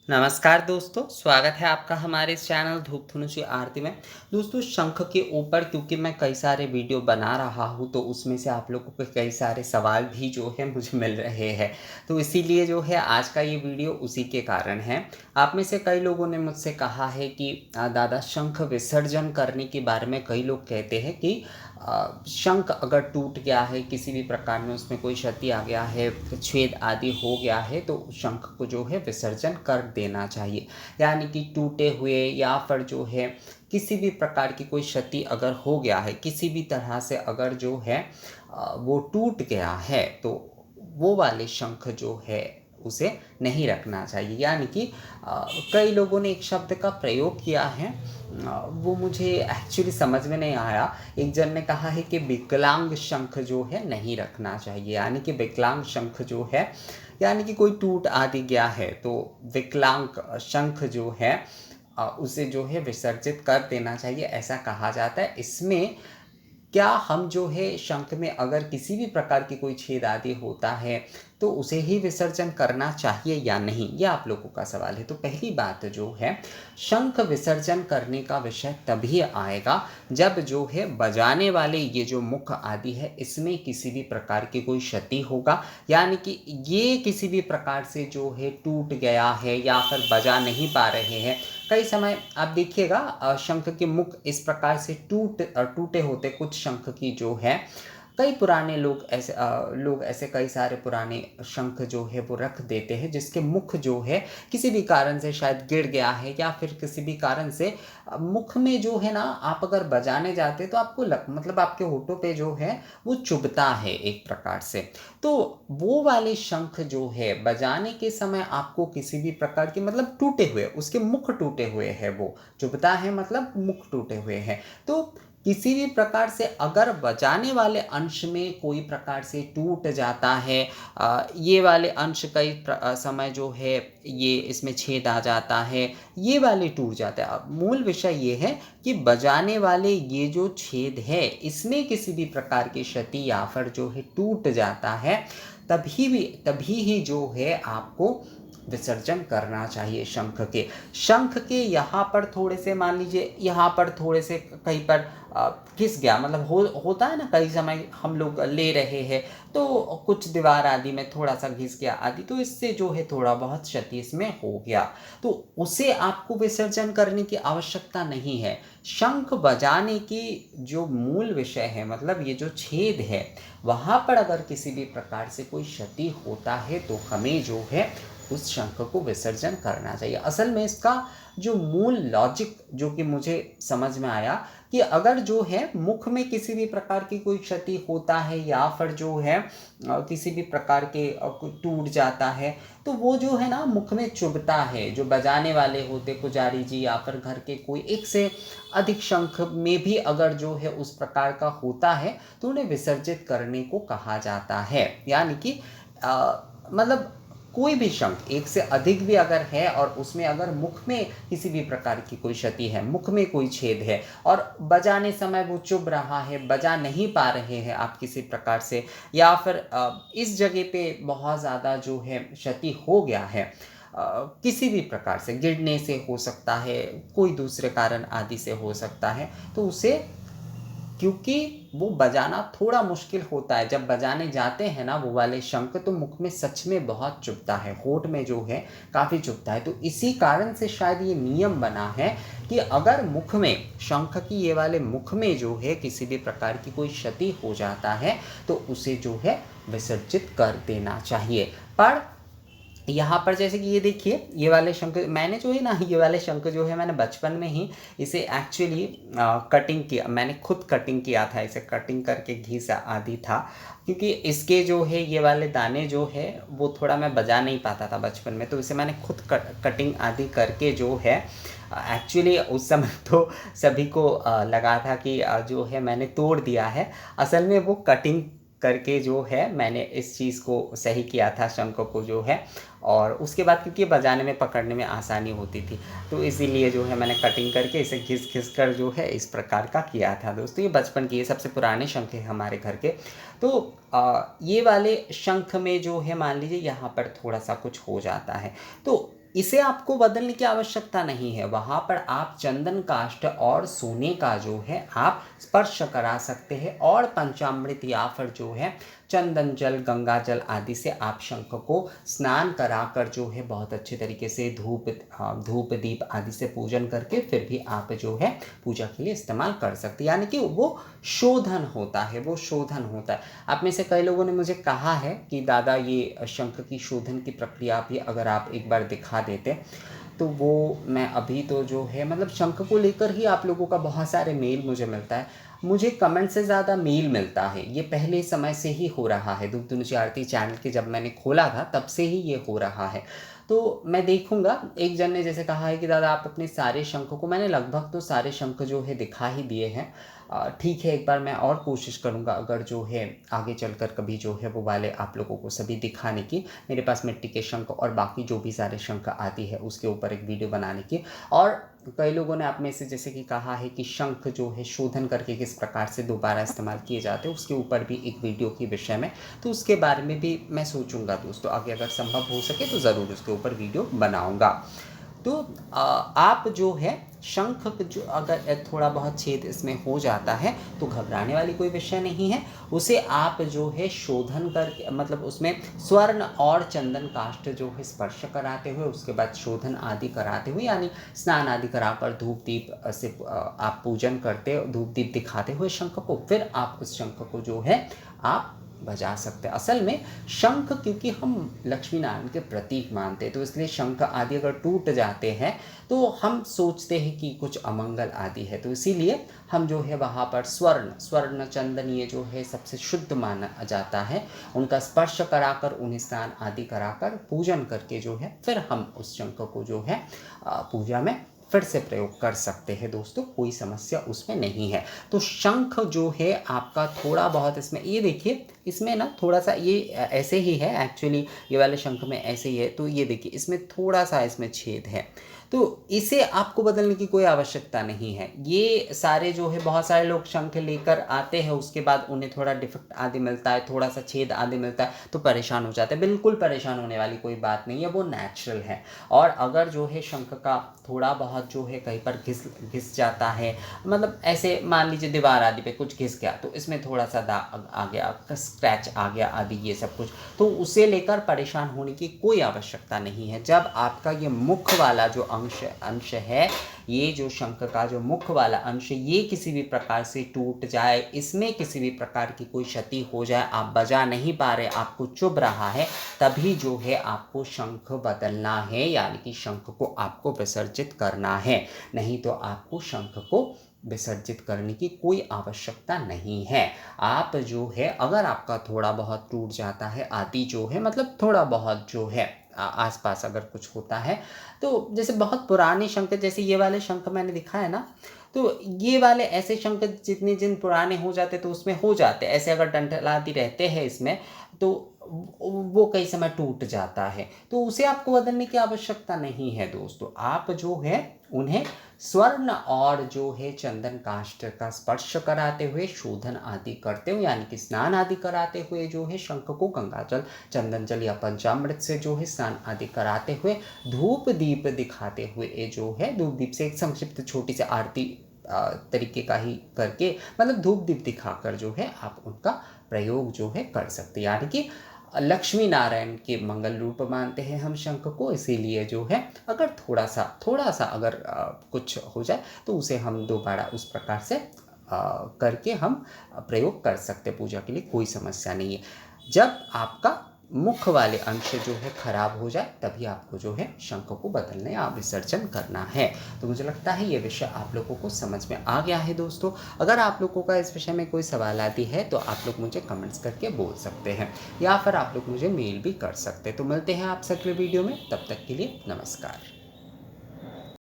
नमस्कार दोस्तों, स्वागत है आपका हमारे इस चैनल धूप धुनुची आरती में। दोस्तों, शंख के ऊपर क्योंकि मैं कई सारे वीडियो बना रहा हूँ तो उसमें से आप लोगों के कई सारे सवाल भी जो है मुझे मिल रहे हैं, तो इसीलिए जो है आज का ये वीडियो उसी के कारण है। आप में से कई लोगों ने मुझसे कहा है कि दादा, शंख विसर्जन करने के बारे में कई लोग कहते हैं कि शंख अगर टूट गया है, किसी भी प्रकार में उसमें कोई क्षति आ गया है, छेद आदि हो गया है, तो शंख को जो है विसर्जन कर देना चाहिए। यानी कि टूटे हुए या फिर जो है किसी भी प्रकार की कोई क्षति अगर हो गया है, किसी भी तरह से अगर जो है वो टूट गया है, तो वो वाले शंख जो है उसे नहीं रखना चाहिए। यानी कि कई लोगों ने एक शब्द का प्रयोग किया है, वो मुझे एक्चुअली समझ में नहीं आया। एक जन ने कहा है कि विकलांग शंख जो है नहीं रखना चाहिए। यानी कि विकलांग शंख जो है, यानी कि कोई टूट आदि गया है तो विकलांग शंख जो है उसे जो है विसर्जित कर देना चाहिए, ऐसा कहा जाता है। इसमें क्या हम जो है शंख में अगर किसी भी प्रकार की कोई छेद आदि होता है तो उसे ही विसर्जन करना चाहिए या नहीं, यह आप लोगों का सवाल है। तो पहली बात जो है, शंख विसर्जन करने का विषय तभी आएगा जब जो है बजाने वाले ये जो मुख आदि है इसमें किसी भी प्रकार की कोई क्षति होगा। यानी कि ये किसी भी प्रकार से जो है टूट गया है या फिर बजा नहीं पा रहे हैं। कई समय आप देखिएगा शंख के मुख इस प्रकार से टूटे होते, कुछ शंख की जो है कई पुराने लोग ऐसे कई सारे पुराने शंख जो है वो रख देते हैं जिसके मुख जो है किसी भी कारण से शायद गिर गया है या फिर किसी भी कारण से मुख में जो है ना, आप अगर बजाने जाते तो आपको मतलब आपके होठों पे जो है वो चुभता है एक प्रकार से। तो वो वाले शंख जो है बजाने के समय आपको किसी भी प्रकार की मतलब टूटे हुए, उसके मुख टूटे हुए हैं, वो चुभता है मतलब मुख टूटे हुए हैं। तो किसी भी प्रकार से अगर बजाने वाले अंश में कोई प्रकार से टूट जाता है, ये वाले अंश समय जो है ये इसमें छेद आ जाता है, ये वाले टूट जाता है। अब मूल विषय ये है कि बजाने वाले ये जो छेद है इसमें किसी भी प्रकार की क्षति या फिर जो है टूट जाता है, तभी ही जो है आपको विसर्जन करना चाहिए शंख के यहाँ पर थोड़े से, मान लीजिए यहाँ पर थोड़े से कहीं पर घिस गया, मतलब होता है ना, कई समय हम लोग ले रहे हैं तो कुछ दीवार आदि में थोड़ा सा घिस गया आदि, तो इससे जो है थोड़ा बहुत क्षति इसमें हो गया, तो उसे आपको विसर्जन करने की आवश्यकता नहीं है। शंख बजाने की जो मूल विषय है, मतलब ये जो छेद है वहाँ पर अगर किसी भी प्रकार से कोई क्षति होता है तो हमें जो है उस शंख को विसर्जन करना चाहिए। असल में इसका जो मूल लॉजिक जो कि मुझे समझ में आया कि अगर जो है मुख में किसी भी प्रकार की कोई क्षति होता है या फिर जो है किसी भी प्रकार के टूट जाता है, तो वो जो है ना मुख में चुभता है। जो बजाने वाले होते पुजारी जी या फिर घर के कोई एक से अधिक शंख में भी अगर जो है उस प्रकार का होता है तो उन्हें विसर्जित करने को कहा जाता है। यानी कि मतलब कोई भी शंख एक से अधिक भी अगर है और उसमें अगर मुख में किसी भी प्रकार की कोई क्षति है, मुख में कोई छेद है और बजाने समय वो चुभ रहा है, बजा नहीं पा रहे हैं आप किसी प्रकार से, या फिर इस जगह पे बहुत ज़्यादा जो है क्षति हो गया है, किसी भी प्रकार से गिरने से हो सकता है, कोई दूसरे कारण आदि से हो सकता है, तो उसे, क्योंकि वो बजाना थोड़ा मुश्किल होता है, जब बजाने जाते हैं ना वो वाले शंख तो मुख में सच में बहुत चुभता है, होठ में जो है काफ़ी चुभता है। तो इसी कारण से शायद ये नियम बना है कि अगर मुख में, शंख की ये वाले मुख में जो है किसी भी प्रकार की कोई क्षति हो जाता है तो उसे जो है विसर्जित कर देना चाहिए। पर यहाँ पर जैसे कि ये देखिए, ये वाले शंख मैंने जो है ना, ये वाले शंख जो है मैंने बचपन में ही इसे एक्चुअली कटिंग किया, मैंने खुद कटिंग किया था, इसे कटिंग करके घिस आदि था, क्योंकि इसके जो है ये वाले दाने जो है वो थोड़ा मैं बजा नहीं पाता था बचपन में, तो इसे मैंने खुद कटिंग आदि करके जो है एक्चुअली उस समय तो सभी को लगा था कि जो है मैंने तोड़ दिया है। असल में वो कटिंग करके जो है मैंने इस चीज़ को सही किया था, शंख को जो है, और उसके बाद क्योंकि बजाने में पकड़ने में आसानी होती थी तो इसीलिए जो है मैंने कटिंग करके इसे घिस घिस कर जो है इस प्रकार का किया था। दोस्तों, ये बचपन की, ये सबसे पुराने शंख है हमारे घर के। तो ये वाले शंख में जो है मान लीजिए यहाँ पर थोड़ा सा कुछ हो जाता है, तो इसे आपको बदलने की आवश्यकता नहीं है। वहाँ पर आप चंदन काष्ठ और सोने का जो है आप स्पर्श करा सकते हैं और पंचामृत या फिर जो है चंदन जल, गंगा जल आदि से आप शंख को स्नान कराकर जो है बहुत अच्छे तरीके से धूप दीप आदि से पूजन करके फिर भी आप जो है पूजा के लिए इस्तेमाल कर सकते हैं। यानी कि वो शोधन होता है, वो शोधन होता है। आप में से कई लोगों ने मुझे कहा है कि दादा ये शंख की शोधन की प्रक्रिया भी अगर आप एक बार दिखा देते तो वो मैं अभी तो जो है मतलब शंख को लेकर ही आप लोगों का बहुत सारे मेल मुझे मिलता है। मुझे कमेंट से ज़्यादा मेल मिलता है। ये पहले समय से ही हो रहा है। धूप धुनुची आरती चैनल के जब मैंने खोला था तब से ही ये हो रहा है। तो मैं देखूंगा। एक जन ने जैसे कहा है कि दादा आप अपने सारे शंख को, मैंने लगभग तो सारे शंख जो है दिखा ही दिए हैं। ठीक है, एक बार मैं और कोशिश करूंगा अगर जो है आगे चलकर कभी जो है वो वाले आप लोगों को सभी दिखाने की। मेरे पास मिट्टी के शंख और बाकी जो भी सारे शंख आती है उसके ऊपर एक वीडियो बनाने की। और कई लोगों ने आप में से जैसे कि कहा है कि शंख जो है शोधन करके किस प्रकार से दोबारा इस्तेमाल किए जाते हैं उसके ऊपर भी एक वीडियो के विषय में, तो उसके बारे में भी मैं सोचूंगा दोस्तों, आगे अगर संभव हो सके तो ज़रूर उसके ऊपर वीडियो बनाऊंगा। तो आप जो है शंख जो अगर थोड़ा बहुत छेद इसमें हो जाता है तो घबराने वाली कोई विषय नहीं है। उसे आप जो है शोधन कर मतलब उसमें स्वर्ण और चंदन काष्ठ जो है स्पर्श कराते हुए उसके बाद शोधन आदि कराते हुए यानी स्नान आदि कराकर धूप दीप से आप पूजन करते, धूप दीप दिखाते हुए शंख को, फिर आप उस शंख को जो है आप बजा सकते हैं। असल में शंख क्योंकि हम लक्ष्मी नारायण के प्रतीक मानते हैं तो इसलिए शंख आदि अगर टूट जाते हैं तो हम सोचते हैं कि कुछ अमंगल आदि है, तो इसीलिए हम जो है वहाँ पर स्वर्ण चंदन ये जो है सबसे शुद्ध माना जाता है, उनका स्पर्श कराकर उन्हें स्नान आदि कराकर पूजन करके जो है फिर हम उस शंख को जो है पूजा में फिर से प्रयोग कर सकते हैं दोस्तों, कोई समस्या उसमें नहीं है। तो शंख जो है आपका थोड़ा बहुत इसमें ये देखिए, इसमें ना थोड़ा सा ये ऐसे ही है एक्चुअली, ये वाले शंख में ऐसे ही है। तो ये देखिए इसमें थोड़ा सा इसमें छेद है, तो इसे आपको बदलने की कोई आवश्यकता नहीं है। ये सारे जो है बहुत सारे लोग शंख लेकर आते हैं उसके बाद उन्हें थोड़ा डिफेक्ट आदि मिलता है, थोड़ा सा छेद आदि मिलता है तो परेशान हो जाते हैं। बिल्कुल परेशान होने वाली कोई बात नहीं है, वो नेचुरल है। और अगर जो है शंख का थोड़ा बहुत जो है कहीं पर घिस जाता है, मतलब ऐसे मान लीजिए दीवार आदि पे कुछ घिस गया तो इसमें थोड़ा सा दाग आ गया, स्क्रैच आ गया आदि ये सब कुछ, तो उसे लेकर परेशान होने की कोई आवश्यकता नहीं है। जब आपका ये मुख वाला जो अंश है, ये जो शंख का जो मुख वाला अंश, ये किसी भी प्रकार से टूट जाए, इसमें किसी भी प्रकार की कोई क्षति हो जाए, आप बजा नहीं पा रहे, आपको चुभ रहा है, तभी जो है आपको शंख बदलना है, यानी कि शंख को आपको विसर्जित करना है। नहीं तो आपको शंख को विसर्जित करने की कोई आवश्यकता नहीं है। आप जो है अगर आपका थोड़ा बहुत टूट जाता है आदि जो है, मतलब थोड़ा बहुत जो है आसपास अगर कुछ होता है, तो जैसे बहुत पुराने शंख जैसे ये वाले शंख मैंने दिखाया ना, तो ये वाले ऐसे शंख जितने दिन पुराने हो जाते तो उसमें हो जाते, ऐसे अगर डंठलाती रहते हैं इसमें तो वो कई समय टूट जाता है, तो उसे आपको बदलने की आवश्यकता नहीं है दोस्तों। आप जो है उन्हें स्वर्ण और जो है चंदन काष्ठ का स्पर्श कराते हुए शोधन आदि करते हुए यानी कि स्नान आदि कराते हुए जो है शंख को गंगा जल, चंदन जल या पंचामृत से जो है स्नान आदि कराते हुए धूप दीप दिखाते हुए जो है धूप दीप से एक संक्षिप्त छोटी सी आरती तरीके का ही करके, मतलब धूप दीप दिखाकर जो है आप उनका प्रयोग जो है कर सकते हैं। यानी कि लक्ष्मी नारायण के मंगल रूप मानते हैं हम शंख को, इसीलिए जो है अगर थोड़ा सा अगर कुछ हो जाए तो उसे हम दोबारा उस प्रकार से करके हम प्रयोग कर सकते, पूजा के लिए कोई समस्या नहीं है। जब आपका मुख वाले अंश जो है खराब हो जाए तभी आपको जो है शंख को बदलने या विसर्जन करना है। तो मुझे लगता है ये विषय आप लोगों को समझ में आ गया है दोस्तों। अगर आप लोगों का इस विषय में कोई सवाल आती है तो आप लोग मुझे कमेंट्स करके बोल सकते हैं या फिर आप लोग मुझे मेल भी कर सकते हैं। तो मिलते हैं आपसे अगले वीडियो में, तब तक के लिए नमस्कार।